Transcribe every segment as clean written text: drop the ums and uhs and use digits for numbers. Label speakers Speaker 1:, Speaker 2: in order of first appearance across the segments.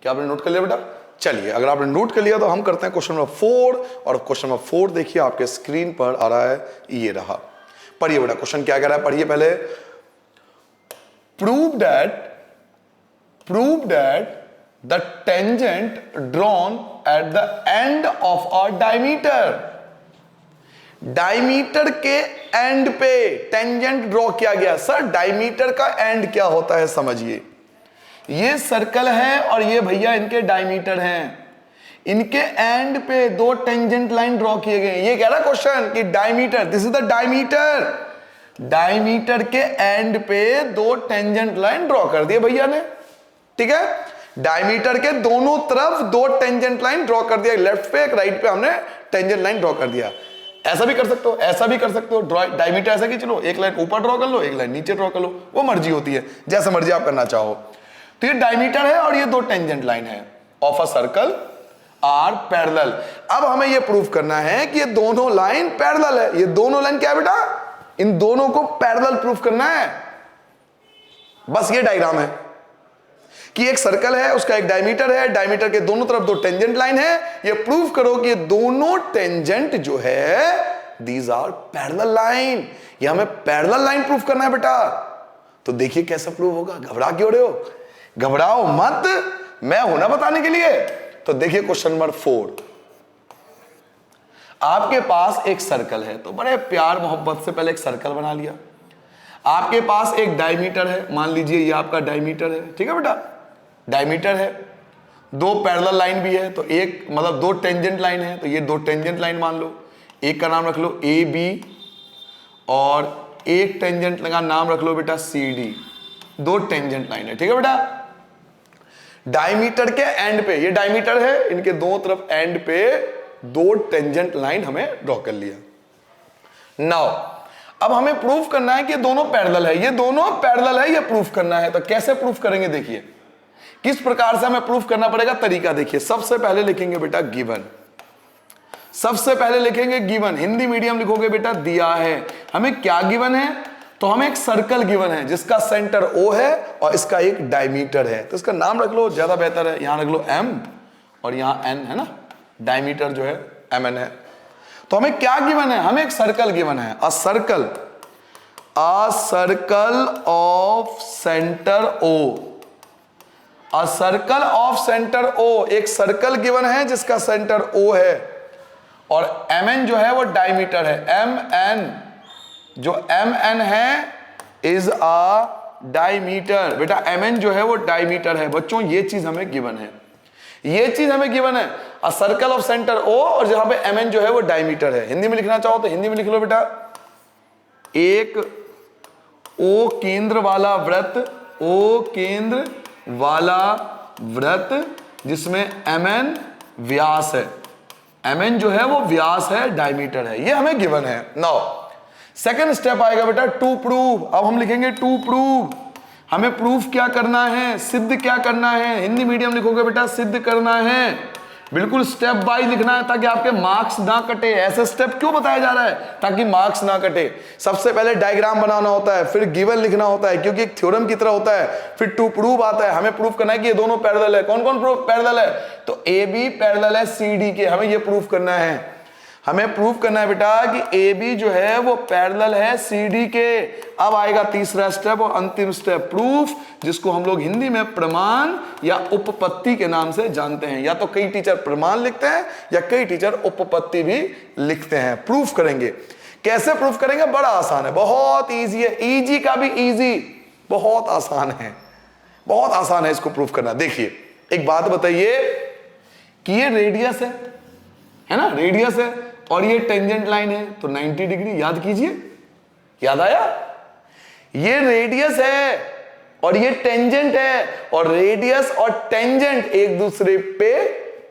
Speaker 1: क्या आपने नोट कर लिया बेटा? चलिए, अगर आपने नोट कर लिया तो हम करते हैं क्वेश्चन नंबर 4। और क्वेश्चन नंबर 4 देखिए आपके स्क्रीन पर आ रहा है, ये रहा। पढ़िए बेटा, क्वेश्चन क्या कह रहा है, पढ़िए पहले। Prove that the tangent drawn at the end of a diameter. Diameter के एंड पे टेंजेंट ड्रॉ किया गया। सर डायमीटर का एंड क्या होता है समझिए। ये सर्कल है और ये भैया इनके डायमीटर हैं। इनके एंड पे दो टेंजेंट लाइन ड्रॉ किए गए। ये कह रहा क्वेश्चन कि diameter, this is the diameter, diameter के एंड पे दो टेंजेंट लाइन ड्रॉ कर दिए भैया ने। ठीक है, डायमीटर के दोनों तरफ दो टेंजेंट लाइन ड्रॉ कर दिया, लेफ्ट पे एक राइट पे हमने टेंजेंट लाइन ड्रॉ कर दिया। ऐसा भी कर सकते हो, ऐसा भी कर सकते हो। डायमीटर ऐसा कि चलो एक लाइन ऊपर ड्रॉ कर लो, एक लाइन नीचे ड्रॉ कर लो, वो मर्जी होती है, जैसा मर्जी आप करना चाहो। तो ये डायमीटर है और ये दो टेंजेंट लाइन है of a circle are parallel. अब हमें ये प्रूफ करना है कि ये दोनों लाइन पैरेलल है। ये दोनों लाइन क्या है बेटा? इन दोनों को पैरेलल प्रूफ करना है। बस ये डायग्राम है कि एक सर्कल है, उसका एक डायमीटर है, डायमीटर के दोनों तरफ दो टेंजेंट लाइन है। ये प्रूफ करो कि ये दोनों टेंजेंट जो है दीज आर पैरेलल लाइन। ये हमें पैरेलल लाइन प्रूफ करना है बेटा। तो देखिए कैसे प्रूफ होगा। घबरा क्यों रहे हो? घबराओ मत, मैं हूं ना बताने के लिए। तो देखिए क्वेश्चन नंबर 4। आपके पास एक सर्कल है, तो बड़े प्यार मोहब्बत से पहले एक सर्कल बना लिया। आपके पास एक डायमीटर है, मान लीजिए ये आपका डायमीटर है। ठीक है बेटा, डायमीटर है, दो पैरेलल लाइन भी है, तो एक मतलब दो टेंजेंट लाइन है, तो ये दो टेंजेंट लाइन मान लो। एक का नाम रख लो ए बी और एक टेंजेंट का नाम रख लो बेटा सी डी। दो टेंजेंट लाइन है। ठीक है बेटा, डायमीटर के एंड पे, ये डायमीटर है, इनके दोनों तरफ एंड पे दो टेंजेंट लाइन हमें ड्रॉ कर लिया। नाउ अब हमें प्रूफ करना है कि ये दोनों पैरेलल है। ये दोनों पैरेलल है, ये प्रूफ करना है। तो कैसे प्रूफ करेंगे देखिए, किस प्रकार से हमें प्रूफ करना पड़ेगा, तरीका देखिए। सबसे पहले लिखेंगे बेटा गिवन। सबसे पहले लिखेंगे गिवन। हिंदी मीडियम लिखोगे बेटा दिया है। हमें क्या गिवन है? तो हमें एक सर्कल गिवन है जिसका सेंटर O है और इसका एक डायमीटर है। तो इसका नाम रख लो, ज्यादा बेहतर है। यहां रख लो M और यहां N है ना, डायमीटर जो है MN है। तो हमें क्या गिवन है? हमें एक सर्कल गिवन है। A circle of centre O। A circle of centre O, एक सर्कल गिवन है जिसका सेंटर O है और MN जो है वो डायमीटर है। MN जो MN है इज अ डायमीटर। बेटा MN जो है वो डायमीटर है। बच्चों ये चीज हमें गिवन है, ये चीज हमें गिवन है। A circle of centre O और जहां पे MN जो है वो डायमीटर है। हिंदी में लिखना चाहो तो हिंदी में लिख लो बेटा, एक O केंद्र वाला वृत्त, O केंद्र वाला वृत्त जिसमें MN व्यास है। MN जो है वो व्यास है, डायमीटर है। ये हमें गिवन है। नाउ सेकंड स्टेप आएगा बेटा टू प्रूव। अब हम लिखेंगे टू प्रूव। हमें प्रूफ क्या करना है, सिद्ध क्या करना है। हिंदी मीडियम लिखोगे बेटा सिद्ध करना है। बिल्कुल स्टेप वाइज लिखना है ताकि आपके मार्क्स ना कटे। ऐसे स्टेप क्यों बताया जा रहा है? ताकि मार्क्स ना कटे। सबसे पहले डायग्राम बनाना होता है, फिर गिवन लिखना होता है क्योंकि एक थ्योरम की तरह होता है, फिर टू प्रूव आता है। हमें प्रूफ करना है कि ये दोनों पैरेलल है। कौन कौन पैरेलल है? तो ए बी पैरेलल है सी डी के। हमें ये प्रूफ करना है। हमें प्रूफ करना है बेटा कि ए बी जो है वो पैरेलल है सी डी के। अब आएगा तीसरा स्टेप और अंतिम स्टेप, प्रूफ, जिसको हम लोग हिंदी में प्रमाण या उपपत्ति के नाम से जानते हैं। या तो कई टीचर प्रमाण लिखते हैं या कई टीचर उपपत्ति भी लिखते हैं। प्रूफ करेंगे। कैसे प्रूफ करेंगे? बड़ा आसान है, बहुत ईजी है। ईजी का भी ईजी, बहुत आसान है, बहुत आसान है इसको प्रूफ करना। देखिए एक बात बताइए कि ये रेडियस है ना, रेडियस है और ये टेंजेंट लाइन है, तो 90 डिग्री। याद कीजिए, याद आया? ये रेडियस है और ये टेंजेंट है और रेडियस और टेंजेंट एक दूसरे पे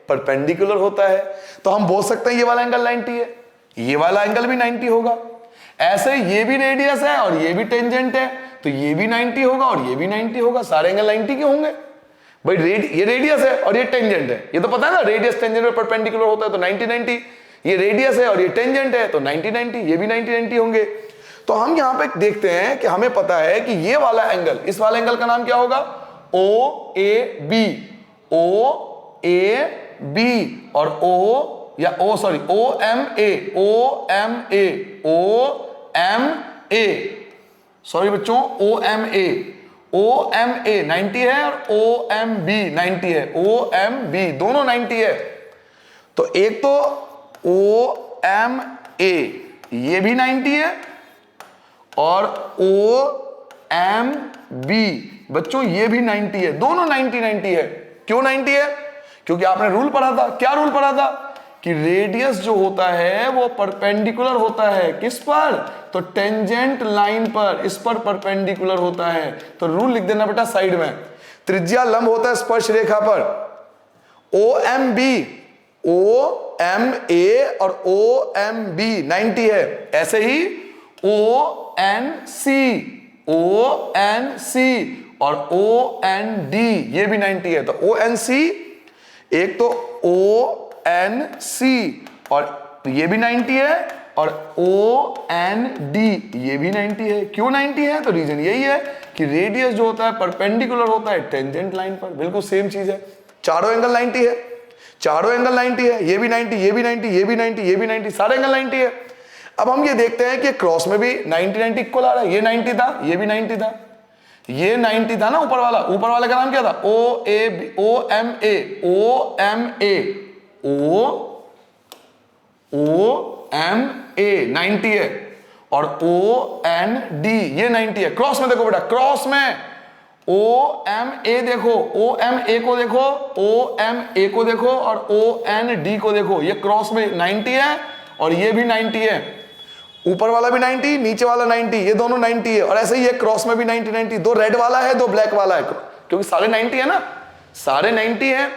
Speaker 1: परपेंडिकुलर होता है। तो हम बोल सकते हैं ये वाला एंगल 90 है, ये वाला एंगल भी 90 होगा। ऐसे ये भी रेडियस है और ये भी टेंजेंट है, तो ये भी 90 होगा और ये भी 90 होगा। सारे एंगल 90 के होंगे भाई। ये रेडियस है और ये टेंजेंट है, ये तो पता है ना, रेडियस टेंजेंट में परपेंडिकुलर होता है तो 90-90। ये रेडियस है और ये टेंजेंट है तो 90-90, ये भी 90-90 होंगे। तो हम यहां पे देखते हैं कि हमें पता है कि ये वाला एंगल, इस वाले एंगल का नाम क्या होगा? ओ A B. O A B और ओ या O sorry O M A, O M A, O M A, sorry बच्चों, O M A, O M A 90 है और ओ एम बी 90 है, ओ एम बी दोनों 90 है। तो एक तो ओ एम ए ये भी 90 है और ओ एम बी बच्चों ये भी 90 है, दोनों 90 है। क्यों 90 है? क्योंकि आपने रूल पढ़ा था। क्या रूल पढ़ा था? कि रेडियस जो होता है वो परपेंडिकुलर होता है किस पर? तो टेंजेंट लाइन पर, इस पर परपेंडिकुलर होता है। तो रूल लिख देना बेटा साइड में। त्रिज्या लंब होता है स्पर्श रेखा पर। O M B, O M A और ओ एम बी 90 है। ऐसे ही ओ एन सी, ओ एन सी और ओ एन डी ये भी 90 है। तो ओ एन सी, एक तो ओ एन सी और ये भी 90 है और ओ एन डी ये भी 90 है। क्यों 90 है? तो रीजन यही है कि रेडियस जो होता है परपेंडिकुलर होता है टेंजेंट लाइन पर। बिल्कुल सेम चीज है। चारों एंगल 90 है, चारों एंगल 90 है, ये भी 90, ये भी 90, ये भी 90, ये भी 90, सारे एंगल 90 है। अब हम ये देखते हैं कि क्रॉस में भी 90 इक्वल आ रहा है। ये 90 था, ये भी 90 था, ये 90 था ना ऊपर वाला। ऊपर वाले का नाम क्या था? O A B, O M A, O M A, O M A 90 है और ओ एन डी ये 90 है। क्रॉस में देखो बेटा, क्रॉस में ओ एम ए देखो, ओ एम ए को देखो, ओ एम ए को देखो और ओ एन डी को देखो। ये क्रॉस में 90 है और ये भी 90 है। ऊपर वाला भी 90, नीचे वाला 90, ये दोनों 90 है। और ऐसे ही ये क्रॉस में भी 90, दो रेड वाला है, दो ब्लैक वाला है, क्योंकि सारे 90 है ना, सारे 90 है।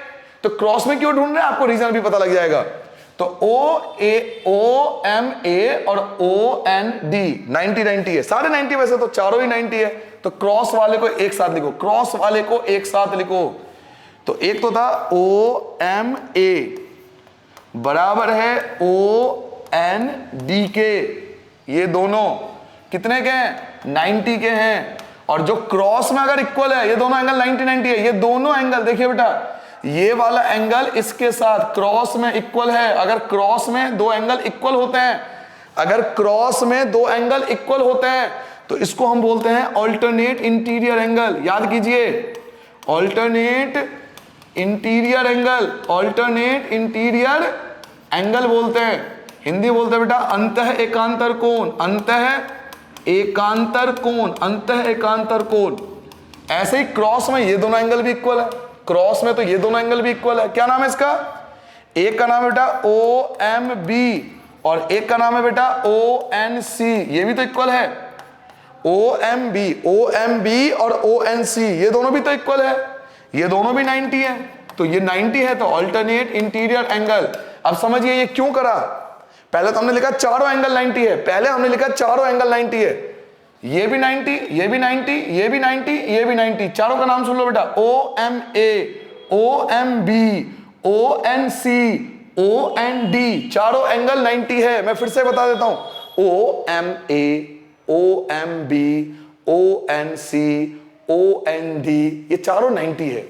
Speaker 1: तो क्रॉस में क्यों ढूंढ रहे हैं आपको रीजन भी पता लग जाएगा। तो ओ एम ए और ओ एन डी 90 है, सारे 90 वैसे तो चारों ही 90 है। तो क्रॉस वाले को एक साथ लिखो, क्रॉस वाले को एक साथ लिखो। तो एक तो था ओ एम ए बराबर है ओ एन डी के, ये दोनों कितने के हैं? 90 के हैं। और जो क्रॉस में अगर इक्वल है, ये दोनों एंगल 90 है, ये दोनों एंगल देखिए बेटा, ये वाला एंगल इसके साथ क्रॉस में इक्वल है। अगर क्रॉस में दो एंगल इक्वल होते हैं, अगर क्रॉस में दो एंगल इक्वल होते हैं तो इसको हम बोलते हैं ऑल्टरनेट इंटीरियर एंगल। याद कीजिए, alternate interior angle, alternate interior angle बोलते हैं। हिंदी बोलते हैं बेटा अंतः एकांतर कोण, अंतः एकांतर कोण, अंतः एकांतर कोण। ऐसे ही क्रॉस में ये दोनों एंगल भी इक्वल है, क्रॉस में तो ये दोनों एंगल भी इक्वल है। क्या नाम है इसका? एक का नाम है बेटा ओ एम बी और एक का नाम है बेटा ओ एन सी, ये भी तो इक्वल है। ओ एम बी और ओ एन सी ये दोनों भी तो इक्वल है, ये दोनों भी 90 है। तो ये 90 है तो ऑल्टरनेट इंटीरियर एंगल। अब समझिए ये क्यों करा। पहले तो हमने लिखा चारों एंगल 90 है, पहले हमने लिखा चारों एंगल 90 है। ये भी 90, ये भी 90, ये भी 90, ये भी 90, चारों का नाम सुन लो बेटा, O M A, O M B, O N C, O N D, चारों एंगल 90 है। मैं फिर से बता देता हूं, O M A, O M B, O N C, O N D, ये चारों 90 है।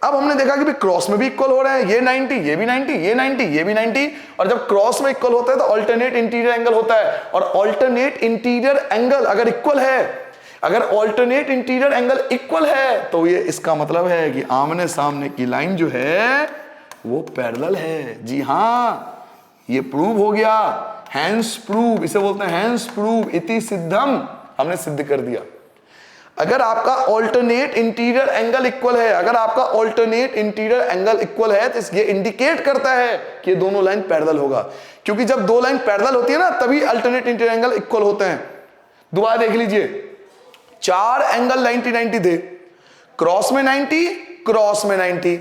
Speaker 1: अब हमने देखा कि भी क्रॉस में भी इक्वल हो रहे हैं, ये 90, ये भी 90, ये 90, ये भी 90। और जब क्रॉस में इक्वल होता है तो अल्टरनेट इंटीरियर एंगल होता है। और अल्टरनेट इंटीरियर एंगल अगर इक्वल है, अगर अल्टरनेट इंटीरियर एंगल इक्वल है तो ये इसका मतलब है कि आमने सामने की लाइन जो है वो पैरेलल है। जी हाँ, ये प्रूव हो गया, हैंस प्रूव, इसे बोलते हैं हैंस प्रूव, इति सिद्धम, हमने सिद्ध कर दिया। अगर आपका ऑल्टरनेट इंटीरियर एंगल इक्वल है, अगर आपका ऑल्टरनेट इंटीरियर एंगल इक्वल है तो ये इंडिकेट करता है कि ये दोनों लाइन पैरेलल होगा। क्योंकि जब दो लाइन पैरेलल होती है ना तभी अल्टरनेट इंटीरियर एंगल इक्वल होते हैं। दोबारा देख लीजिए, चार एंगल 90 थे, क्रॉस में 90, क्रॉस में 90,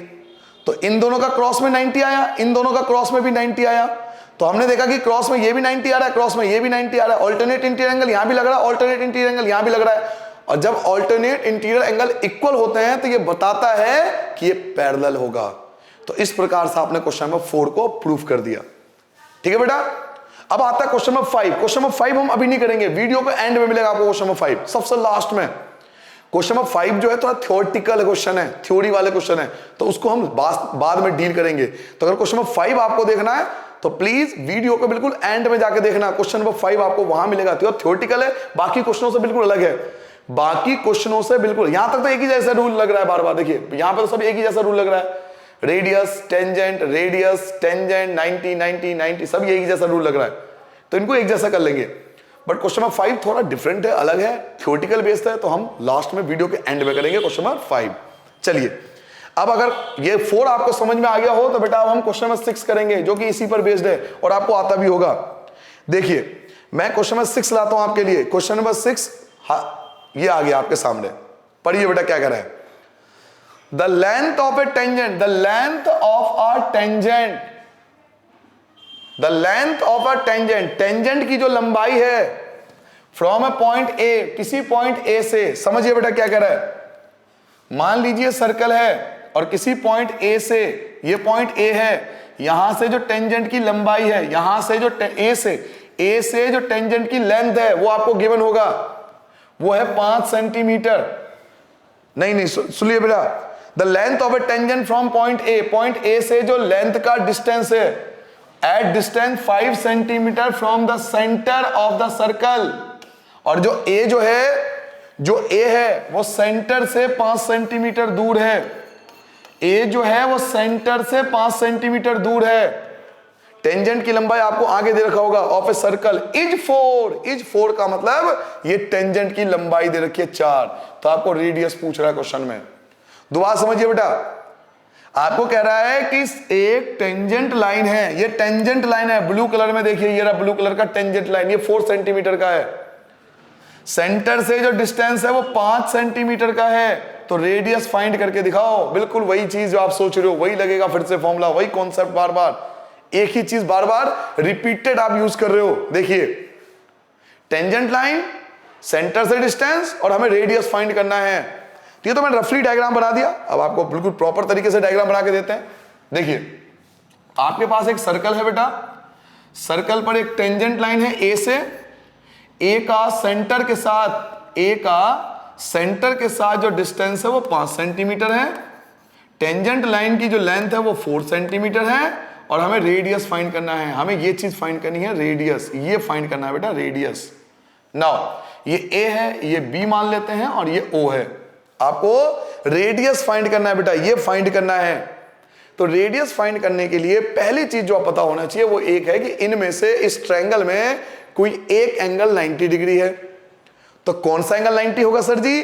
Speaker 1: तो इन दोनों का क्रॉस में 90 आया, इन दोनों का क्रॉस में भी 90 आया। तो हमने देखा कि क्रॉस में ये भी 90 आ रहा है, क्रॉस में ये भी 90 आ रहा है, ऑल्टरनेट इंटीरियर एंगल यहां भी लग रहा है, ऑल्टरनेट इंटीरियर एंगल यहां भी लग रहा है। और जब ऑल्टरनेट इंटीरियर एंगल इक्वल होते हैं तो ये बताता है कि ये पैरेलल होगा। तो इस प्रकार से आपने क्वेश्चन नंबर 4 को प्रूफ कर दिया। ठीक है बेटा, अब आता है क्वेश्चन नंबर 5। क्वेश्चन नंबर 5 हम अभी नहीं करेंगे, वीडियो के एंड में मिलेगा आपको क्वेश्चन नंबर 5, सबसे लास्ट में। क्वेश्चन नंबर 5 जो है थोड़ा थ्योरेटिकल क्वेश्चन है, थ्योरी वाले क्वेश्चन है, तो उसको हम बाद में डील करेंगे। तो अगर क्वेश्चन नंबर 5 आपको देखना है तो प्लीज वीडियो को बिल्कुल एंड में जाके देखना। क्वेश्चन नंबर 5 आपको वहां मिलेगा, तो थ्योरेटिकल है, बाकी क्वेश्चनों से बिल्कुल अलग है, बाकी क्वेश्चनों से बिल्कुल। यहां तक तो एक ही जैसा रूल लग रहा है, बार बार देखिए यहां पर तो सब एक ही जैसा रूल लग रहा है, रेडियस टेंजेंट 90 90 90 सब एक ही जैसा रूल लग रहा है, तो इनको एक जैसा कर लेंगे। बट क्वेश्चन नंबर 5 थोड़ा डिफरेंट है, अलग है, थ्योरेटिकल बेस्ड है, तो हम लास्ट में वीडियो के एंड में करेंगे क्वेश्चन नंबर 5। चलिए, अब अगर ये 4 आपको समझ में आ गया हो तो बेटा अब हम क्वेश्चन नंबर 6 करेंगे, जो कि इसी पर बेस्ड है और आपको आता भी होगा। देखिए मैं क्वेश्चन नंबर 6 लाता हूं आपके लिए। क्वेश्चन नंबर 6 ये आ गया आपके सामने, पढ़िए बेटा क्या कह रहा है। The length of A tangent, the length of a tangent, the length of a tangent, tangent की जो लंबाई है फ्रॉम ए पॉइंट ए, किसी पॉइंट ए से, समझिए बेटा क्या कह रहा है। मान लीजिए सर्कल है और किसी पॉइंट ए से, ये पॉइंट ए है, यहां से जो टेंजेंट की लंबाई है, यहां से जो ए से जो टेंजेंट की लेंथ है वो आपको गिवन होगा, वो है 5 सेंटीमीटर। नहीं सुनिए बेटा, the length of A tangent from point A से जो लेंथ का डिस्टेंस है, at distance 5 centimetre from the centre of the circle, और जो ए है वो सेंटर से 5 सेंटीमीटर दूर है, ए जो है वो सेंटर से 5 सेंटीमीटर दूर है। टेंजेंट की लंबाई आपको आगे दे रखा होगा, ऑफ ए सर्कल इज 4 का मतलब ये टेंजेंट की लंबाई दे रखी है 4, तो आपको रेडियस पूछ रहा है क्वेश्चन में। दोबारा समझिए बेटा, आपको कह रहा है कि एक टेंजेंट लाइन है, ये टेंजेंट लाइन है, ब्लू कलर में देखिए, ये रहा ब्लू कलर का टेंजेंट लाइन, ये 4 सेंटीमीटर का है, सेंटर से जो डिस्टेंस है वो 5 सेंटीमीटर का है, तो रेडियस फाइंड करके दिखाओ। बिल्कुल वही चीज जो आप सोच रहे हो वही लगेगा, फिर से फॉर्मूला वही कॉन्सेप्ट, बार बार एक ही चीज बार बार रिपीटेड आप यूज कर रहे हो। देखिए टेंजेंट लाइन, सेंटर से डिस्टेंस, और हमें रेडियस फाइंड करना है। तो ये तो मैंने रफली डायग्राम बना दिया, अब आपको बिल्कुल प्रॉपर तरीके से डायग्राम बना के देते हैं। देखिए आपके पास एक सर्कल है बेटा, सर्कल पर एक टेंजेंट लाइन है ए से, ए का सेंटर के साथ जो डिस्टेंस है वो 5 सेंटीमीटर है, टेंजेंट लाइन की जो लेंथ है वो 4 सेंटीमीटर है, और हमें रेडियस फाइंड करना है। हमें ये चीज फाइंड करनी है, रेडियस, ये फाइंड करना है बेटा, रेडियस। नाउ ये ए है, ये बी मान लेते हैं, और ये ओ है, आपको रेडियस फाइंड करना है बेटा, ये फाइंड करना है। तो रेडियस फाइंड करने के लिए पहली चीज जो पता होना चाहिए वो एक है कि इनमें से इस ट्रायंगल में कोई एक एंगल 90 डिग्री है, तो कौन सा एंगल 90 होगा सर जी?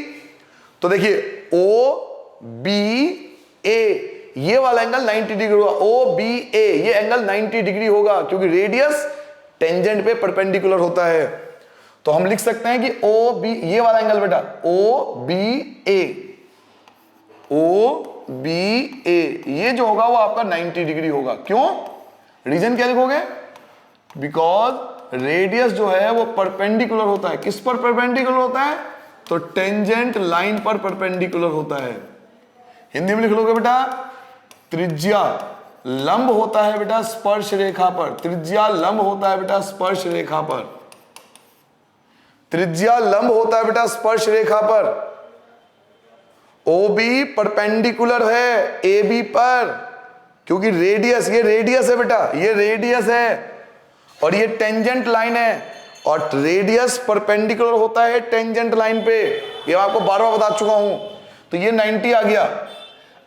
Speaker 1: तो देखिए ओ बी ए, ये वाला एंगल 90 डिग्री होगा, ओ बी ए, ये एंगल 90 डिग्री होगा, क्योंकि रेडियस टेंजेंट पे परपेंडिकुलर होता है। तो हम लिख सकते हैं कि ओ बी, ये वाला एंगल बेटा ओ बी ए, ये जो होगा वो आपका 90 डिग्री होगा। क्यों? रीजन क्या लिखोगे? बिकॉज रेडियस जो है वो परपेंडिकुलर होता है। किस पर परपेंडिकुलर होता है? तो टेंजेंट लाइन पर परपेंडिकुलर होता है। हिंदी में लिख लोगे बेटा, त्रिज्या लंब होता है बेटा स्पर्श रेखा पर, त्रिज्या लंब होता है बेटा स्पर्श रेखा पर, त्रिज्या लंब होता है बेटा स्पर्श रेखा पर। OB परपेंडिकुलर है AB पर, क्योंकि रेडियस, ये रेडियस है बेटा, ये रेडियस है, और ये टेंजेंट लाइन है, और रेडियस परपेंडिकुलर होता है टेंजेंट लाइन पे, ये आपको बार बार बता चुका हूं। तो ये 90 आ गया।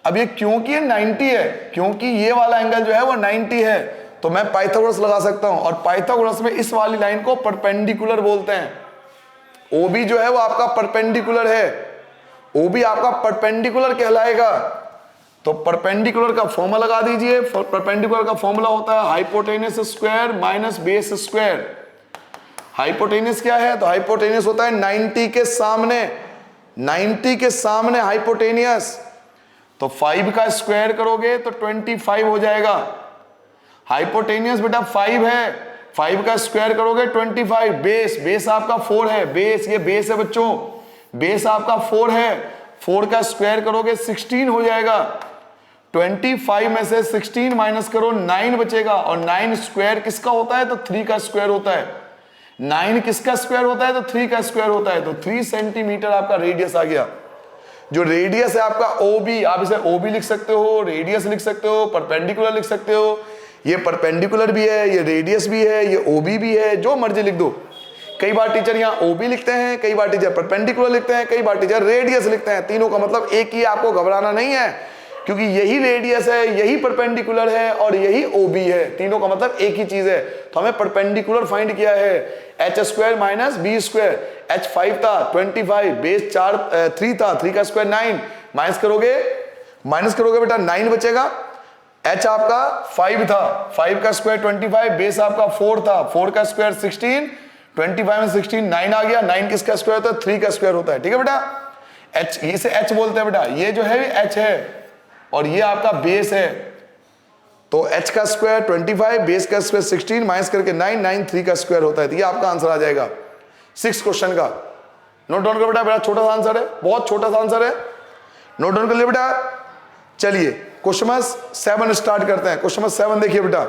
Speaker 1: अब ये क्योंकि ये 90 है, क्योंकि ये वाला एंगल जो है वो 90 है, तो मैं पाइथागोरस लगा सकता हूं, और पाइथागोरस में इस वाली लाइन को परपेंडिकुलर बोलते हैं। OB जो है वो आपका परपेंडिकुलर है, OB आपका परपेंडिकुलर कहलाएगा। तो परपेंडिकुलर का फॉर्मूला लगा दीजिए। परपेंडिकुलर का फॉर्मूला होता है hypotenuse square minus base square. Hypotenuse क्या है? तो हाइपोटेनस होता है 90 के सामने, 90 के सामने हाइपोटेनियस। तो 5 का स्क्वायर करोगे तो 25 हो जाएगा। हाइपोटेनियस बेटा 5 है, 5 का स्क्वायर करोगे 25। बेस, बेस आपका 4 है, बेस, ये बेस है बच्चों, बेस आपका 4 है, 4 का स्क्वायर करोगे 16 हो जाएगा। 25 में से 16 माइनस करो 9 बचेगा, और 9 स्क्वायर किसका होता है? तो 3 का स्क्वायर होता है। 9 किसका स्क्वायर होता है? तो 3 का स्क्वायर होता है। तो 3 सेंटीमीटर आपका रेडियस आ गया। जो रेडियस है आपका OB, आप इसे OB लिख सकते हो, रेडियस लिख सकते हो, परपेंडिकुलर लिख सकते हो। ये परपेंडिकुलर भी है, ये रेडियस भी है, ये OB भी है, जो मर्जी लिख दो। कई बार टीचर यहाँ OB लिखते हैं, कई बार टीचर परपेंडिकुलर लिखते हैं, कई बार टीचर रेडियस लिखते हैं। तीनों का मतलब एक ही, आपको घबराना नहीं है, क्योंकि यही रेडियस है, यही परपेंडिकुलर है और यही OB है। तीनों का मतलब एक ही चीज है। तो हमें परपेंडिकुलर फाइंड किया है, h² माइनस b², h 5 था 25, बेस 3 था, 3 का स्क्वायर 9, माइनस करोगे बेटा 9 बचेगा। h आपका 5 था, 5 का स्क्वायर 25, बेस आपका 4 था, 4 का स्क्वायर 16, 25 में 16 9 आ गया। 9 किसका स्क्वायर होता है? 3 का स्क्वायर होता है। ठीक है बेटा, h इसे h बोलते हैं बेटा। ये जो है h है और ये आपका बेस है। तो h का स्क्वायर 25, बेस का स्क्वायर 16, माइनस करके 9, 9 3 का स्क्वायर होता है। तो ये आपका आंसर आ जाएगा 6 क्वेश्चन का। नोट डाउन कर बेटा, बड़ा छोटा सा आंसर है, बहुत छोटा सा आंसर है। नोट डाउन कर लिया बेटा। चलिए क्वेश्चन नंबर 7 स्टार्ट करते हैं। क्वेश्चन नंबर 7 देखिए बेटा,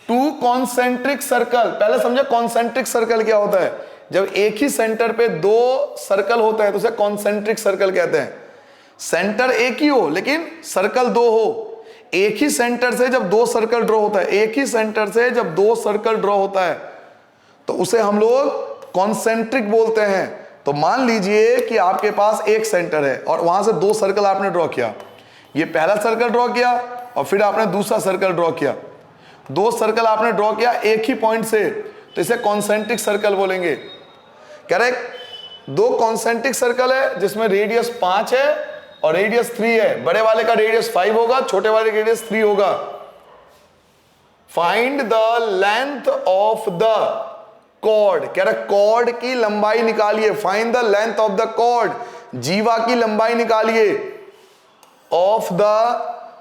Speaker 1: 2 कॉन्सेंट्रिक सर्कल। पहले समझे कॉन्सेंट्रिक सर्कल क्या होता है? जब एक ही सेंटर पे 2 सर्कल होते हैं तो उसे कॉन्सेंट्रिक सर्कल कहते हैं। सेंटर एक ही हो लेकिन सर्कल 2 हो। एक ही सेंटर से जब 2 सर्कल ड्रॉ होता है, एक ही सेंटर से जब 2 सर्कल ड्रॉ होता है तो उसे हम लोग कॉन्सेंट्रिक बोलते हैं। तो मान लीजिए कि आपके पास एक सेंटर है और वहां से 2 सर्कल आपने ड्रॉ किया। ये पहला सर्कल ड्रॉ किया और फिर आपने दूसरा सर्कल ड्रॉ किया। 2 सर्कल आपने ड्रॉ किया एक ही पॉइंट से, तो इसे कॉन्सेंट्रिक सर्कल बोलेंगे। करेक्ट। 2 कॉन्सेंट्रिक सर्कल है जिसमें रेडियस 5 है और रेडियस 3 है। बड़े वाले का रेडियस 5 होगा, छोटे वाले का रेडियस 3 होगा। Find the length of the chord. कह रहा कॉर्ड की लंबाई निकालिए। Find the length of the chord, जीवा की लंबाई निकालिए। ऑफ द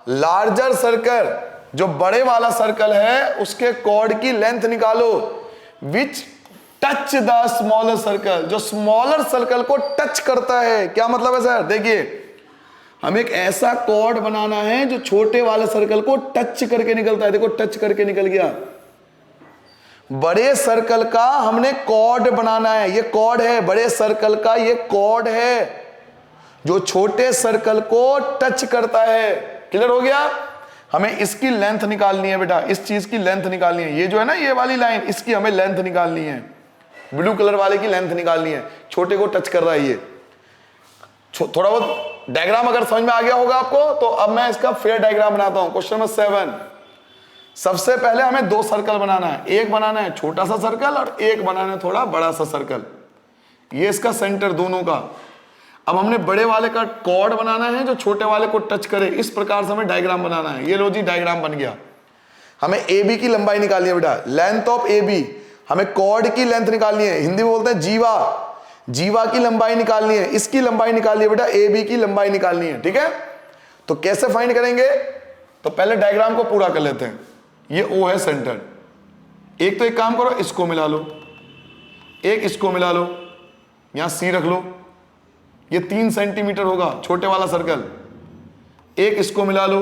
Speaker 1: लार्जर सर्कल, जो बड़े वाला सर्कल है उसके कॉर्ड की लेंथ निकालो। विच टच द स्मॉलर सर्कल, जो स्मॉलर सर्कल को टच करता है। क्या मतलब है सर? देखिए, हमें एक ऐसा कॉर्ड बनाना है जो छोटे वाले सर्कल को टच करके निकलता है। देखो टच करके निकल गया। बड़े सर्कल का हमने कॉर्ड बनाना है। ये कॉर्ड है बड़े सर्कल का, ये कॉर्ड है जो छोटे सर्कल को टच करता है। क्लियर हो गया? हमें इसकी लेंथ निकालनी है बेटा, इस चीज की लेंथ निकालनी है। ये जो है ना, ये वाली लाइन, इसकी हमें लेंथ निकालनी है। ब्लू कलर वाले की लेंथ निकालनी है। छोटे को टच कर रहा है ये। थोड़ा बहुत डायग्राम अगर समझ में आ गया होगा आपको, तो अब मैं इसका फेयर डायग्राम बनाता हूं। Question number 7। सबसे पहले हमें 2 सर्कल बनाना है। एक बनाना है छोटा सा सर्कल और एक बनाना है थोड़ा बड़ा सा सर्कल। ये इसका सेंटर दोनों का। अब हमने बड़े वाले का कॉर्ड बनाना है जो छोटे वाले को टच करे। इस प्रकार से हमें डायग्राम बनाना है। ये लो जी, डायग्राम बन गया। हमें AB की लंबाई निकालनी है बेटा, लेंथ ऑफ AB। हमें कॉर्ड की लेंथ निकालनी है, हिंदी में बोलते हैं जीवा। जीवा की लंबाई निकालनी है, इसकी लंबाई निकालनी है बेटा, AB की लंबाई निकालनी है। ठीक है, तो कैसे फाइंड करेंगे? तो पहले डायग्राम को पूरा कर लेते हैं। ये O है सेंटर। एक तो एक काम करो, इसको मिला लो, एक इसको मिला लो, यहां C रख लो। ये 3 सेंटीमीटर होगा छोटे वाला सर्कल। एक इसको मिला लो,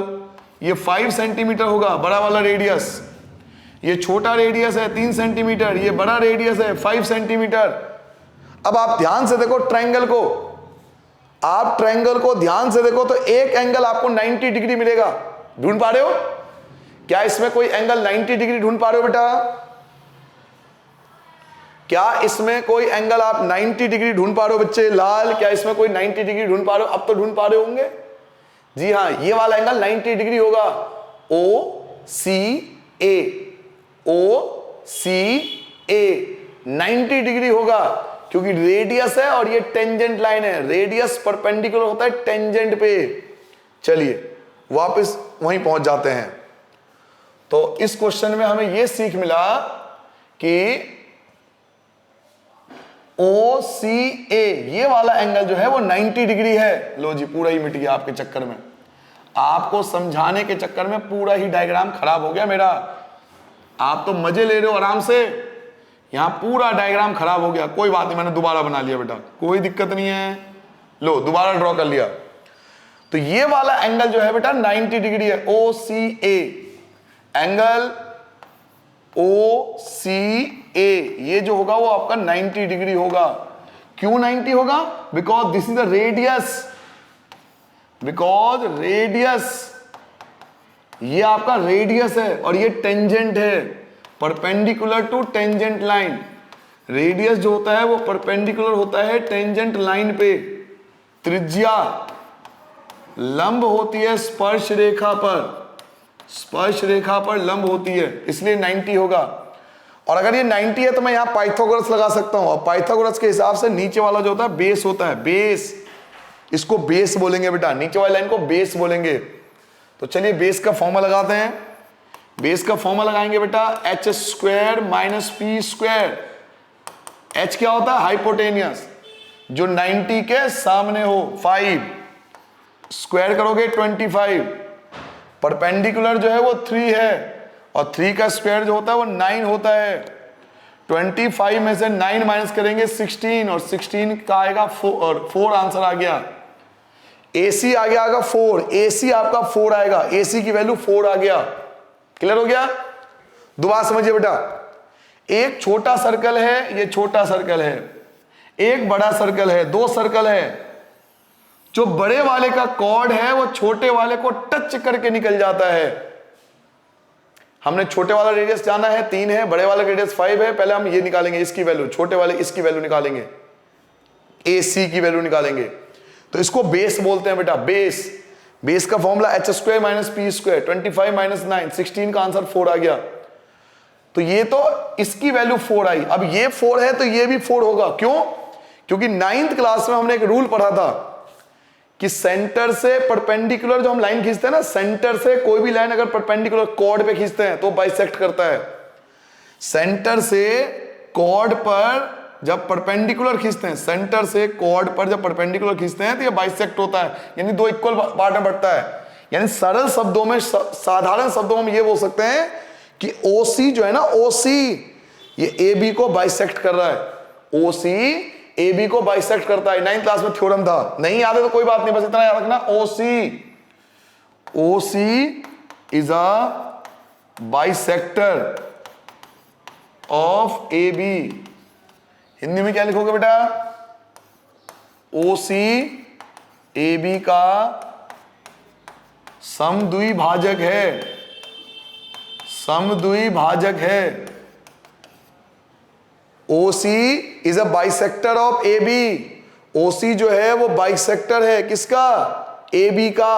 Speaker 1: ये 5 सेंटीमीटर होगा बड़ा वाला रेडियस। ये छोटा रेडियस है 3 सेंटीमीटर, ये बड़ा रेडियस है 5 सेंटीमीटर। अब आप ध्यान से देखो ट्रायंगल को, आप ट्रायंगल को ध्यान से देखो तो एक एंगल आपको 90 डिग्री मिलेगा। ढूंढ पा रहे हो? क्या इसमें कोई एंगल 90 डिग्री ढूंढ पा रहे हो बेटा? क्या इसमें कोई एंगल आप 90 डिग्री ढूंढ पा रहे हो बच्चे? लाल, क्या इसमें कोई 90 डिग्री ढूंढ पा रहे हो? अब तो ढूंढ पा रहे होंगे। जी हाँ, ये वाला एंगल 90 डिग्री होगा। OCA, OCA 90 डिग्री होगा, क्योंकि रेडियस है और ये टेंजेंट लाइन है। रेडियस परपेंडिकुलर होता है टेंजेंट पे। चलिए वापस वहीं पहुंच जाते हैं। तो इस क्वेश्चन में हमें यह सीख मिला कि OCA ये वाला एंगल जो है वो 90 डिग्री है। लो जी, पूरा ही मिट गया आपके चक्कर में। आपको समझाने के चक्कर में पूरा ही डायग्राम खराब हो गया मेरा। आप तो मजे ले रहे हो आराम से, यहां पूरा डायग्राम खराब हो गया। कोई बात नहीं, मैंने दोबारा बना लिया बेटा, कोई दिक्कत नहीं है। लो दोबारा ड्रॉ कर लिया। तो ये वाला एंगल जो है बेटा 90 डिग्री है। OCA एंगल OCA ये जो होगा वो आपका 90 डिग्री होगा, क्यों 90 होगा? Because this is the radius, because radius, ये आपका रेडियस है और ये टेंजेंट है, perpendicular to tangent line. Radius जो होता है वो परपेंडिकुलर होता है टेंजेंट लाइन पे। त्रिज्या लंब होती है स्पर्श रेखा पर, स्पर्श रेखा पर लंब होती है, इसलिए 90 होगा। और अगर ये 90 है तो मैं यहां पाइथागोरस लगा सकता हूं। और पाइथागोरस के हिसाब से नीचे वाला जो होता है बेस होता है, बेस, इसको बेस बोलेंगे बेटा, नीचे वाली लाइन को बेस बोलेंगे। तो चलिए बेस का फॉर्मूला लगाते हैं। बेस का फॉर्मूला लगाएंगे बेटा, H square minus P square. H क्या होता है? हाइपोटेनियस, जो 90 के सामने हो। 5 स्क्वायर करोगे 25, परपेंडिकुलर जो है वो 3 है, और 3 का स्क्वायर जो होता है वो 9 होता है। 25 में से 9 माइनस करेंगे 16, और 16 का आएगा 4 आंसर आ गया। AC आ गया, आएगा 4, AC आपका 4 आएगा, AC की वैल्यू 4 आ गया। क्लियर हो गया? दोबारा समझिए बेटा, एक छोटा सर्कल है, ये छोटा सर्कल है, एक बड़ा सर्कल है, 2 सर्कल है। जो बड़े वाले का कॉर्ड है वो छोटे वाले को टच करके निकल जाता है। हमने छोटे वाला रेडियस जाना है 3 है, बड़े वाला रेडियस 5 है। पहले हम ये निकालेंगे इसकी वैल्यू, छोटे वाले इसकी वैल्यू निकालेंगे, AC की वैल्यू निकालेंगे। तो इसको बेस बोलते हैं बेटा, बेस। बेस का formula H square minus P square, 25 minus 9, 16 का आंसर 4 आ गया। तो ये तो इसकी वैल्यू 4 आई, अब ये 4 है तो ये भी 4 होगा। क्यों? क्योंकि 9th क्लास में हमने एक रूल पढ़ा था कि सेंटर से परपेंडिकुलर जो हम लाइन खींचते हैं ना, सेंटर से कोई भी लाइन अगर परपेंडिकुलर कॉर्ड पे खींचते हैं तो बाइसेक्ट करता है। सेंटर से कॉर्ड पर जब परपेंडिकुलर खींचते हैं, सेंटर से कॉर्ड पर जब परपेंडिकुलर खींचते हैं तो ये बाइसेक्ट होता है, यानी 2 इक्वल पार्ट में बढ़ता है। यानी सरल शब्दों में, साधारण शब्दों में ये बोल सकते हैं कि OC जो है ना, OC ये AB को बाइसेक्ट कर रहा है। OC AB को बाइसेक्ट करता है। 9th क्लास में थ्योरम था, नहीं याद है तो कोई बात नहीं, बस इतना याद रखना, OC is a bisector of AB। Hindi में क्या लिखोगे बेटा? OC AB का समद्विभाजक है, समद्विभाजक है। OC is a bisector of AB। OC जो है वो बाइसेक्टर है किसका? AB का।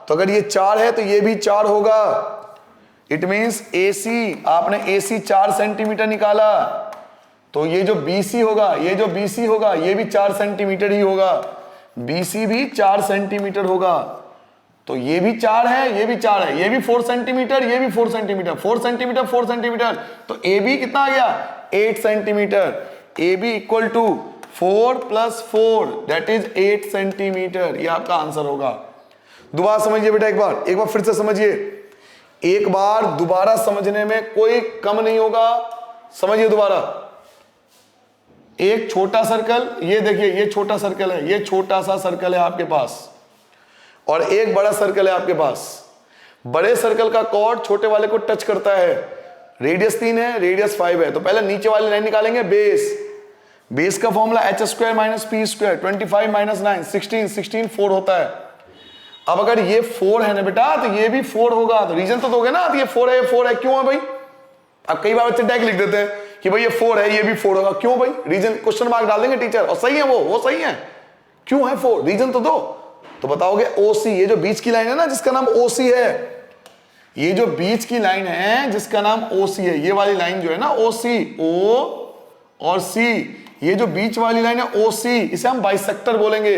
Speaker 1: तो अगर ये 4 है तो ये भी 4 होगा। इट मींस AC, आपने AC 4 सेंटीमीटर निकाला, तो ये जो BC होगा, ये जो BC होगा, ये भी 4 सेंटीमीटर ही होगा। BC भी 4 सेंटीमीटर होगा। तो ये भी 4 है, ये भी 4 है, ये भी 4 सेंटीमीटर, ये भी 4 सेंटीमीटर, 4 सेंटीमीटर, 4 सेंटीमीटर। तो AB कितना आ गया? 8 centimetre. AB equal to 4 + 4 that is 8 centimetre. ये आपका आंसर होगा। दोबारा समझिए बेटा, एक बार फिर से समझिए। एक बार दोबारा समझने में कोई कम नहीं होगा, समझिए दोबारा। एक छोटा सर्कल, ये देखिए ये छोटा सर्कल है, ये छोटा सा सर्कल है आपके पास, और एक बड़ा सर्कल है आपके पास। बड़े सर्कल का कॉर्ड छोटे वाले को टच करता है। रेडियस 3 है, रेडियस 5 है। तो पहले नीचे वाली लाइन निकालेंगे, बेस। बेस का formula H square minus P square, 25 minus 9, 16, 16 4 होता है। अब अगर ये 4 है ना बेटा, तो ये भी 4 होगा। तो रीजन तो दोगे ना, तो ये 4 है, ये 4 है, क्यों है भाई? अब कई बार बच्चे टैग लिख देते हैं कि भाई ये 4 है, ये भी 4 होगा, क्यों भाई? रीजन, क्वेश्चन मार्क डाल देंगे टीचर, और सही है वो सही है, क्यों है 4? रीजन तो दो। तो बताओगे OC, ये जो बीच की लाइन है ना जिसका नाम OC है, ये जो बीच की लाइन है जिसका नाम OC है, ये वाली लाइन जो है ना OC, O और C, ये जो बीच वाली लाइन है OC, इसे हम बाइसेक्टर बोलेंगे।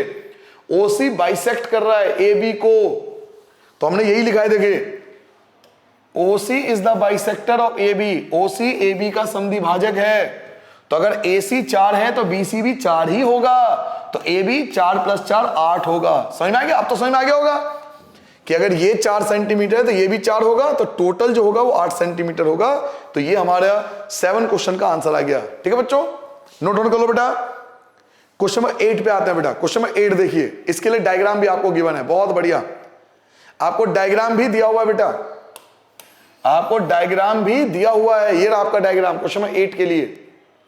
Speaker 1: OC बाइसेक्ट कर रहा है AB को, तो हमने यही लिखा है, देखिए OC is the bisector of AB। OC AB का समद्विभाजक है। तो अगर AC 4 है तो BC भी 4 ही होगा। तो AB 4 + 4 8 होगा। समझ में आ गया? अब तो समझ में आ गया होगा कि अगर ये 4 सेंटीमीटर है तो ये भी 4 होगा, तो टोटल जो होगा वो 8 सेंटीमीटर होगा। तो ये हमारा 7 क्वेश्चन का आंसर आ गया। ठीक है बच्चों, नोट डाउन कर लो बेटा। क्वेश्चन नंबर 8 पे आते हैं बेटा। क्वेश्चन नंबर 8 देखिए, इसके लिए डायग्राम भी आपको गिवन है, बहुत बढ़िया। आपको डायग्राम भी दिया हुआ है बेटा, आपको डायग्राम भी दिया हुआ है। ये रहा आपका डायग्राम क्वेश्चन नंबर 8 के लिए,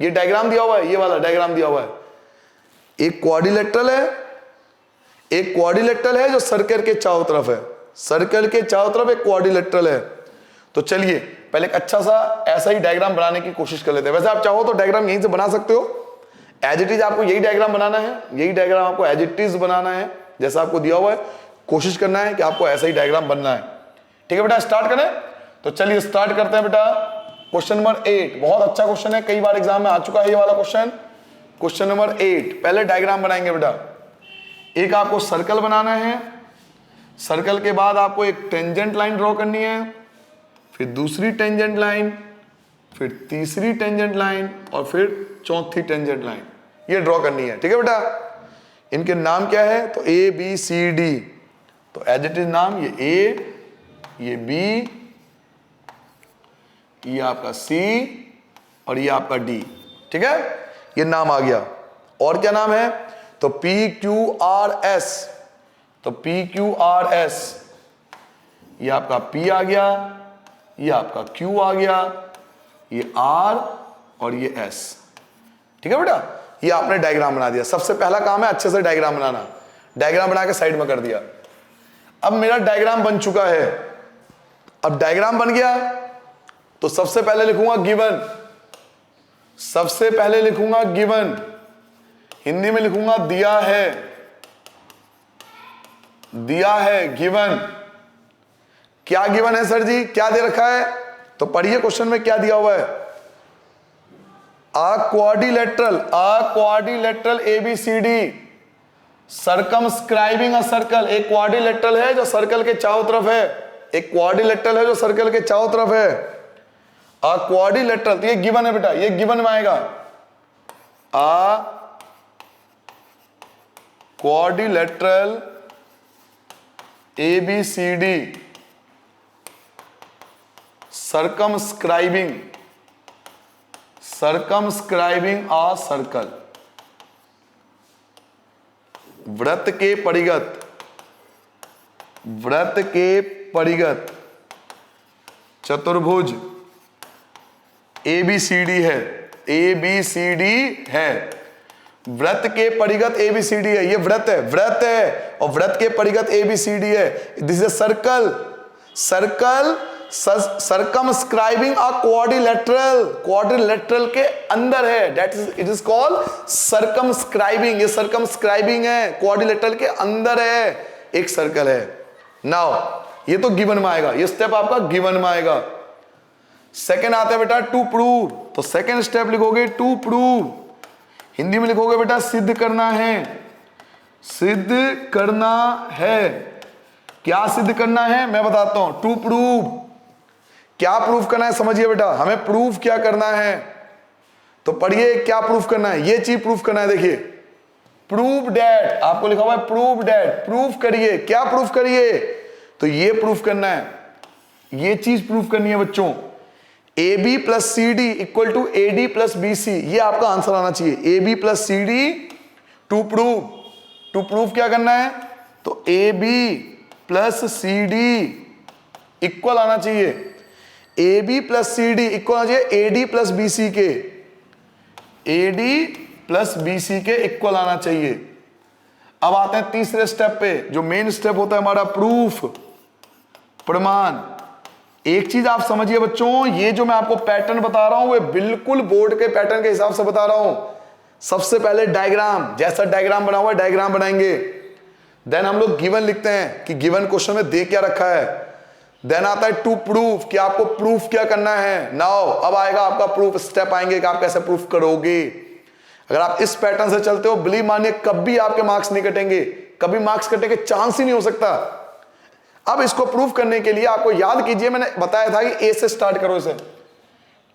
Speaker 1: ये डायग्राम दिया हुआ है, ये वाला डायग्राम दिया हुआ है। एक क्वाड्रिलेटरल है, एक क्वाड्रिलेटरल है जो सर्कल के चारों तरफ है, सर्कल के चारों तरफ एक क्वाड्रिलेटरल है। तो चलिए पहले एक अच्छा सा ऐसा ही डायग्राम बनाने की कोशिश कर लेते हैं। वैसे आप चाहो तो डायग्राम यहीं से बना सकते हो, एज इट इज आपको यही डायग्राम बनाना है, यही डायग्राम आपको एज इट इज बनाना है जैसा आपको दिया हुआ है। कोशिश करना है कि आपको ऐसा ही डायग्राम बनना है। ठीक है बेटा, स्टार्ट करें। तो चलिए स्टार्ट करते हैं बेटा। क्वेश्चन नंबर 8 बहुत अच्छा क्वेश्चन है, कई बार एग्जाम में आ चुका है ये वाला क्वेश्चन। क्वेश्चन नंबर 8 पहले डायग्राम बनाएंगे बेटा। एक आपको सर्कल बनाना है, सर्कल के बाद आपको एक टेंजेंट लाइन ड्रॉ करनी है, फिर दूसरी टेंजेंट लाइन, फिर तीसरी टेंजेंट लाइन और फिर चौथी टेंजेंट लाइन, ये ड्रॉ करनी है। ठीक है बेटा, इनके नाम क्या है? तो ए बी सी डी। तो एज इट इज नाम, ये ए, ये बी, ये आपका सी और ये आपका डी। ठीक है, ये नाम आ गया। और क्या नाम है? तो पी क्यू आर एस। तो पी क्यू आर एस, ये आपका पी आ गया, ये आपका क्यू आ गया, ये आर और ये एस। ठीक है बेटा, ये आपने डायग्राम बना दिया। सबसे पहला काम है अच्छे से डायग्राम बनाना। डायग्राम बना के साइड में कर दिया। अब मेरा डायग्राम बन चुका है। अब डायग्राम बन गया तो सबसे पहले लिखूंगा गिवन। सबसे पहले लिखूंगा गिवन, हिंदी में लिखूंगा दिया है। दिया है, गिवन। क्या गिवन है सर जी, क्या दे रखा है? तो पढ़िए क्वेश्चन में क्या दिया हुआ है। A quadrilateral ABCD circumscribing a circle। एक क्वाड्रिलेटरल है जो सर्कल के चारों तरफ है, एक क्वाड्रिलेटरल है जो सर्कल के चारों तरफ है। A quadrilateral, तो ये गिवन है बेटा, ये गिवन में आएगा। A quadrilateral ABCD circumscribing a circle। वृत्त के परिगत, वृत्त के परिगत चतुर्भुज ABCD है, ABCD है। वृत्त के परिगत ABCD है, ये वृत्त है, वृत्त है और वृत्त के परिगत ABCD है। This is circle, circle circumscribing a quadrilateral, quadrilateral के अंदर है, that is it is called circumscribing. ये सर्कमस्क्राइबिंग है, क्वाड्रिलेटरल के अंदर है, एक सर्कल है। नाउ ये तो गिवन में आएगा, ये स्टेप आपका गिवन में आएगा। सेकंड आता है बेटा टू प्रूव। तो सेकंड स्टेप लिखोगे टू प्रूव, हिंदी में लिखोगे बेटा सिद्ध करना है। सिद्ध करना है, क्या सिद्ध करना है मैं बताता हूं। टू प्रूव, क्या प्रूफ करना है समझिए बेटा, हमें प्रूफ क्या करना है। तो पढ़िए क्या प्रूफ करना है, ये चीज प्रूफ करना है। देखिए प्रूव डैट, आपको लिखा हुआ है प्रूव डैट, प्रूफ करिए। क्या प्रूफ करिए? तो ये प्रूफ करना है, ये चीज प्रूफ करनी है बच्चों। A B plus C D equal to A D plus B C, ये आपका आंसर आना चाहिए। A B plus C D to prove, to prove क्या करना है? तो A B plus C D equal आना चाहिए, A B plus C D equal आना चाहिए A D plus B C के, A D plus B C के इक्वल आना चाहिए। अब आते हैं तीसरे स्टेप पे, जो मेन स्टेप होता है हमारा प्रूफ, प्रमाण। एक चीज आप समझिए बच्चों, ये जो मैं आपको पैटर्न बता रहा हूं वो बिल्कुल बोर्ड के पैटर्न के हिसाब से बता रहा हूं। सबसे पहले डायग्राम, जैसा डायग्राम बना हुआ है डायग्राम बनाएंगे, देन हम लोग गिवन लिखते हैं कि गिवन क्वेश्चन में दे क्या रखा है, देन आता है टू प्रूफ कि आपको प्रूफ क्या करना है। नाउ अब आएगा आपका प्रूफ, स्टेप आएंगे कि आप कैसे प्रूफ करोगे। अगर आप इस पैटर्न से चलते हो बिलीव मानिए कभी आपके मार्क्स नहीं कटेंगे, कभी मार्क्स कटने के चांस ही नहीं हो सकता। अब इसको प्रूफ करने के लिए आपको याद कीजिए, मैंने बताया था कि ए से स्टार्ट करो, इसे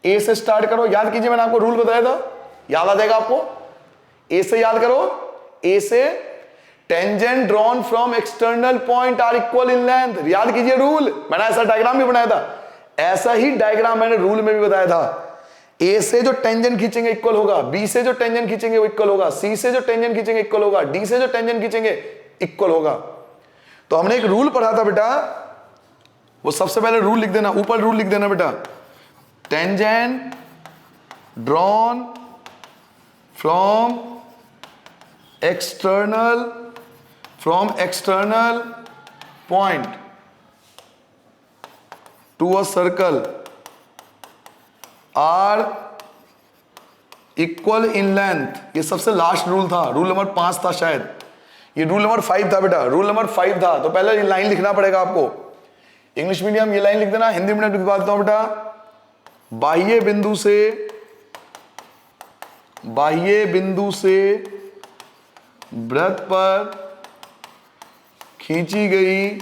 Speaker 1: ए से स्टार्ट करो। याद कीजिए मैंने आपको रूल बताया था, याद आ जाएगा आपको। ए से याद करो, ए से tangent drawn from external point are equal in length. याद कीजिए रूल, मैंने ऐसा डायग्राम भी बनाया था, ऐसा ही डायग्राम मैंने रूल में भी बताया था। ए से जो टेंजेंट खींचेंगे इक्वल होगा, बी से जो टेंजेंट खींचेंगे वो इक्वल होगा, सी से जो टेंजेंट खींचेंगे इक्वल होगा, डी से जो टेंजेंट खींचेंगे इक्वल होगा। तो हमने एक रूल पढ़ा था बेटा, वो सबसे पहले रूल लिख देना, ऊपर रूल लिख देना बेटा। Tangent drawn from external from external point to a circle are equal in length. ये सबसे लास्ट रूल था, रूल नंबर 5 था शायद, ये रूल नंबर 5 था बेटा, रूल नंबर 5 था। तो पहले ये लाइन लिखना पड़ेगा आपको। इंग्लिश मीडियम ये लाइन लिख देना, हिंदी मीडियम लिखवा देता हूं बेटा। बाह्य बिंदु से वृत्त पर खींची गई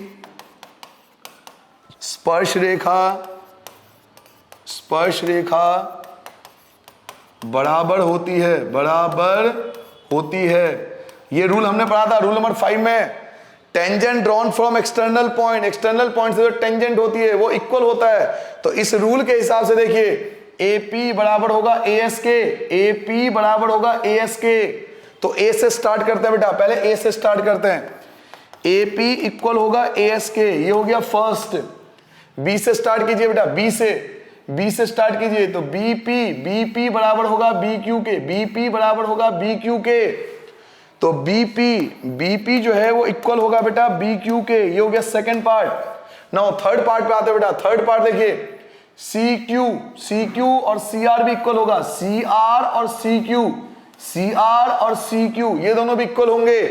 Speaker 1: स्पर्श रेखा बराबर होती है। ये रूल हमने पढ़ा था रूल नंबर 5 में। Tangent drawn from external point से जो टेंजेंट होती है वो इक्वल होता है। तो इस रूल के हिसाब से देखिए AP बराबर होगा AS के। तो A से स्टार्ट करते हैं बेटा, पहले A से स्टार्ट करते हैं। AP इक्वल होगा AS के, ये हो गया फर्स्ट। B से स्टार्ट कीजिए बेटा, B से स्टार्ट कीजिए। तो BP बराबर होगा BQ के। तो BP जो है वो इक्वल होगा बेटा BQ के। ये हो गया second part. Now third part पे आते हैं बेटा। थर्ड पार्ट देखिए CQ और CR भी इक्वल होगा। CR और CQ ये दोनों भी इक्वल होंगे।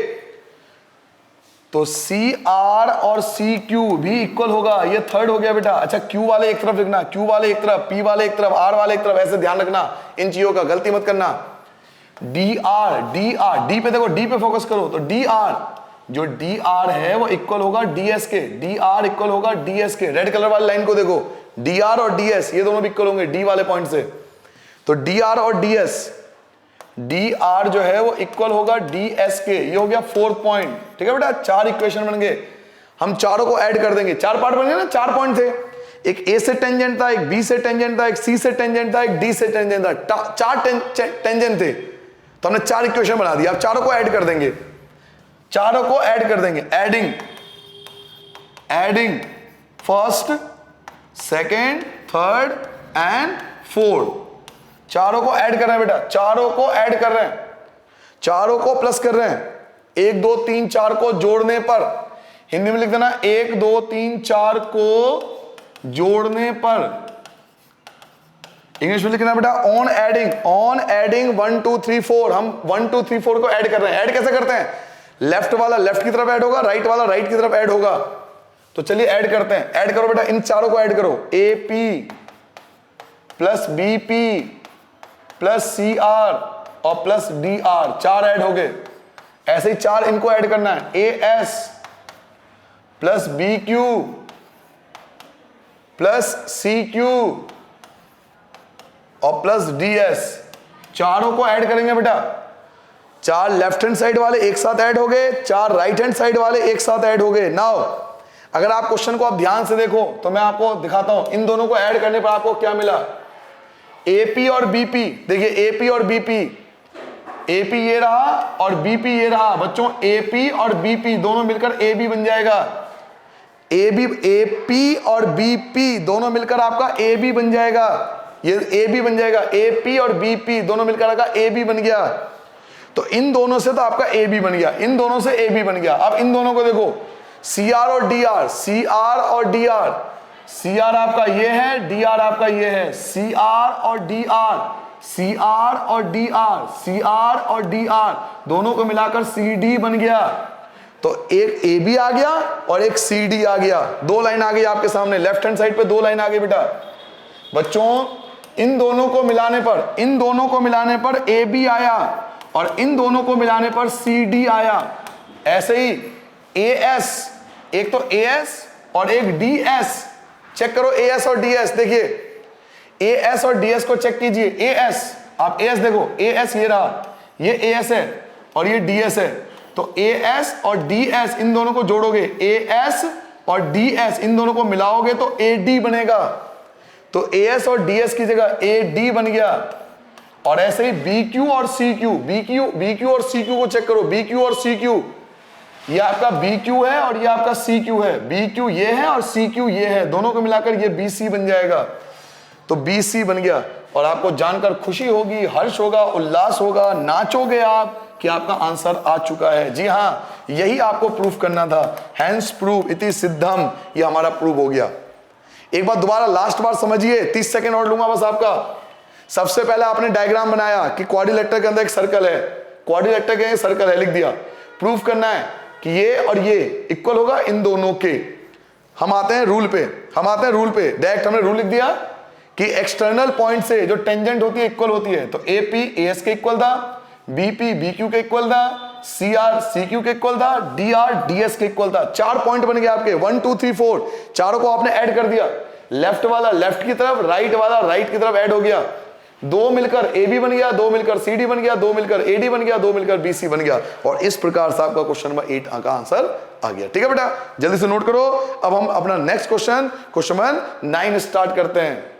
Speaker 1: तो CR और CQ भी इक्वल होगा। ये थर्ड हो गया बेटा। अच्छा Q वाले एक तरफ लिखना, Q वाले एक तरफ, P वाले एक तरफ, R वाले एक तरफ, ऐसे ध्यान रखना इन चीजों का, गलती मत करना। DR D पे देखो, D पे फोकस करो। तो जो DR है वो इक्वल होगा DS के। DR इक्वल होगा DS के। रेड कलर वाली लाइन को देखो, DR और DS ये दोनों भी इक्वल होंगे D वाले पॉइंट से। तो DR और DR जो है वो इक्वल होगा DS के। ये हो गया फोर्थ पॉइंट। ठीक है बेटा, 4 इक्वेशन बन गए। हम चारों को ऐड कर देंगे। 4 पार्ट बन गए ना, 4 पॉइंट थे। एक A से टेंजेंट था, एक B से टेंजेंट था, एक C से टेंजेंट था, एक D से टेंजेंट था। 4 टेंजेंट थे। तो हमने 4 इक्वेशन बना दिया। अब चारों को ऐड कर देंगे। Adding first, second, third and fourth. चारों को ऐड कर रहे हैं बेटा, चारों को ऐड कर रहे हैं, चारों को प्लस कर रहे हैं। 1 2 3 4 को जोड़ने पर, हिंदी में लिख देना 1 2 3 4 को जोड़ने पर। इंग्लिश में लिखना बेटा ऑन एडिंग 1 2 3 4। हम 1 2 3 4 को ऐड कर रहे हैं। ऐड कैसे करते हैं? लेफ्ट वाला लेफ्ट की तरफ ऐड होगा, राइट वाला राइट की तरफ ऐड होगा। तो चलिए ऐड करते हैं। ऐड करो बेटा, इन चारों को ऐड करो। AP plus BP plus CR और प्लस DR, 4 ऐड हो गए। ऐसे ही 4 इनको ऐड करना है। AS plus BQ plus CQ और प्लस DS, चारों को ऐड करेंगे बेटा। 4 लेफ्ट हैंड साइड वाले एक साथ ऐड हो गए, 4 राइट हैंड साइड वाले एक साथ ऐड हो गए। नाउ अगर आप क्वेश्चन को आप ध्यान से देखो तो मैं आपको दिखाता हूं इन दोनों को ऐड करने पर आपको क्या मिला। AP और BP, देखिए AP और BP, AP ये रहा और BP ये रहा। बच्चों AP और BP दोनों मिलकर AB बन जाएगा। AP और BP दोनों मिलकर आपका AB बन जाएगा। ये AB बन जाएगा। AP और BP दोनों मिलकर आपका AB बन गया। तो इन दोनों से तो आपका AB बन गया, इन दोनों से AB बन गया। अब इन दोनों को देखो, CR और DR, CR और DR, CR आपका ये है, DR आपका ये है। CR और DR, CR और DR, CR और DR दोनों को मिलाकर CD बन गया। तो एक AB आ गया और एक CD आ गया। 2 लाइन आ गई आपके सामने। लेफ्ट हैंड साइड पे 2 लाइन आ गई बेटा। बच्चों इन दोनों को मिलाने पर AB आया और इन दोनों को मिलाने पर CD आया। ऐसे ही AS, एक तो AS और एक DS, चेक करो AS और DS। देखिए AS और DS को चेक कीजिए। AS, आप AS देखो, AS ये रहा, ये AS है और ये DS है। तो AS और DS इन दोनों को जोड़ोगे, AS और DS इन दोनों को मिलाओगे तो AD बनेगा। तो AS और DS की जगह AD बन गया। और ऐसे ही BQ और CQ, BQ और CQ को चेक करो। BQ और CQ, ये आपका BQ है और ये आपका CQ है। BQ ये है और CQ ये है, दोनों को मिलाकर ये BC बन जाएगा। तो BC बन गया। और आपको जानकर खुशी होगी, हर्ष होगा, उल्लास होगा, नाचोगे आप कि आपका आंसर आ चुका है। जी हाँ, यही आपको प्रूफ करना था। हैंस प्रूव इति सिद्धम, ये हमारा प्रूव हो गया। एक बार दोबारा लास्ट बार समझिए, 30 सेकंड और लूंगा बस आपका। सबसे पहले आपने डायग्राम बनाया कि क्वाड्रिलेटरल के अंदर एक सर्कल है, क्वाड्रिलेटरल के सर्कल है, लिख दिया। प्रूफ करना है कि ये और ये इक्वल होगा इन दोनों के। हम आते हैं रूल पे, डायरेक्ट हमने रूल लिख दिया कि एक्सटर्नल पॉइंट से जो टेंजेंट होती है इक्वल होती है। तो AP AS के इक्वल था, BP BQ के इक्वल था, CR CQ के इक्वल था, DR DS के इक्वल था। 4 पॉइंट बन गए आपके, 1 2 3 4, चारों को आपने ऐड कर दिया। लेफ्ट वाला लेफ्ट की तरफ, राइट वाला राइट की तरफ ऐड हो गया। 2 मिलकर AB बन गया, 2 मिलकर CD बन गया, 2 मिलकर AD बन गया, 2 मिलकर BC बन गया। और इस प्रकार से आपका क्वेश्चन नंबर 8 का आंसर आ गया। ठीक है बेटा, जल्दी से नोट करो। अब हम अपना नेक्स्ट क्वेश्चन 9 स्टार्ट करते हैं।